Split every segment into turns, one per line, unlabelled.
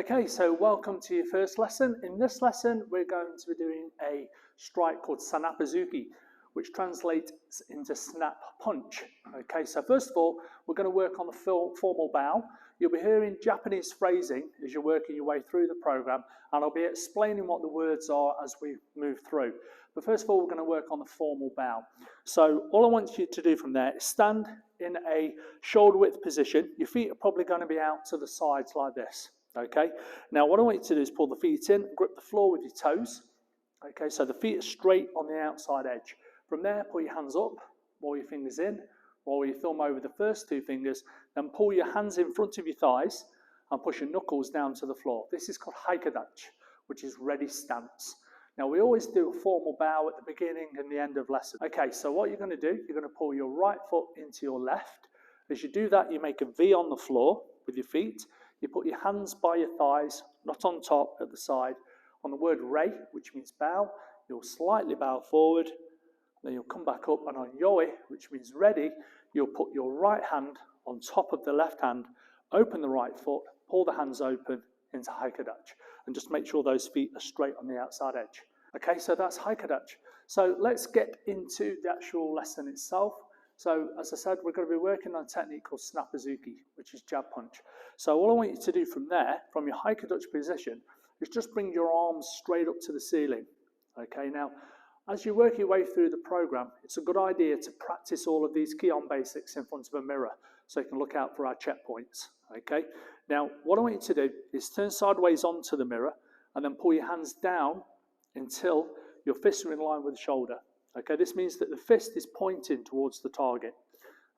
Okay, so welcome to your first lesson. In this lesson, we're going to be doing a strike called Sanapazuki, which translates into snap punch. Okay, so first of all, we're going to work on the formal bow. You'll be hearing Japanese phrasing as you're working your way through the program, and I'll be explaining what the words are as we move through. But first of all, we're going to work on the formal bow. So all I want you to do from there is stand in a shoulder width position. Your feet are probably going to be out to the sides like this. Okay, now what I want you to do is pull the feet in, grip the floor with your toes. Okay, so the feet are straight on the outside edge. From there, pull your hands up, roll your fingers in, roll your thumb over the first two fingers, then pull your hands in front of your thighs and push your knuckles down to the floor. This is called haikadachi, which is ready stance. Now we always do a formal bow at the beginning and the end of lesson. Okay, so what you're going to do, you're going to pull your right foot into your left. As you do that, you make a V on the floor with your feet. You put your hands by your thighs, not on top, at the side. On the word rei, which means bow, you'll slightly bow forward, then you'll come back up, and on yoi, which means ready, you'll put your right hand on top of the left hand, open the right foot, pull the hands open into haikadachi, and just make sure those feet are straight on the outside edge. Okay, so that's haikadachi. So let's get into the actual lesson itself. So, as I said, we're going to be working on a technique called Sanapazuki, which is jab punch. So all I want you to do from there, from your haikadachi position, is just bring your arms straight up to the ceiling. Okay, now, as you work your way through the program, it's a good idea to practice all of these key-on basics in front of a mirror so you can look out for our checkpoints. Okay, now, what I want you to do is turn sideways onto the mirror and then pull your hands down until your fists are in line with the shoulder. Okay, this means that the fist is pointing towards the target.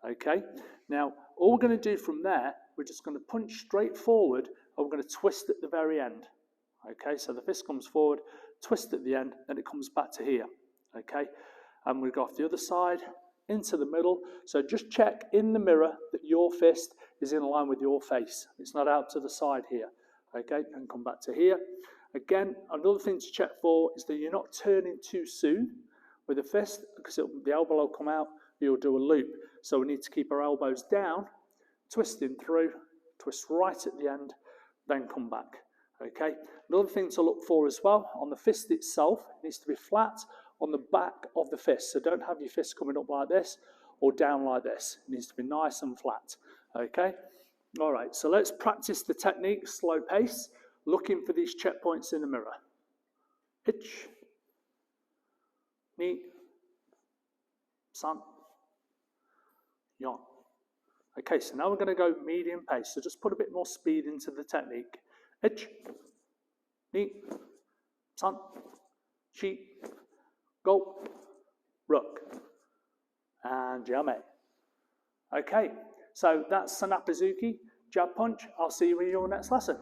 Okay, now all we're going to do from there, we're just going to punch straight forward and we're going to twist at the very end. Okay, so the fist comes forward, twist at the end, and it comes back to here. Okay, and we go off the other side, into the middle. So just check in the mirror that your fist is in line with your face. It's not out to the side here. Okay, and come back to here. Again, another thing to check for is that you're not turning too soon with the fist, because the elbow will come out, you'll do a loop. So we need to keep our elbows down, twisting through, twist right at the end, then come back. Okay. Another thing to look for as well, on the fist itself, it needs to be flat on the back of the fist. So don't have your fist coming up like this or down like this. It needs to be nice and flat. Okay. All right. So let's practice the technique, slow pace, looking for these checkpoints in the mirror. Hitch. Ni, san, yon. Okay, so now we're going to go medium pace. So just put a bit more speed into the technique. Ich, ni, san, chi, go, rook, and jame. Okay, so that's Sanapazuki, jab punch. I'll see you in your next lesson.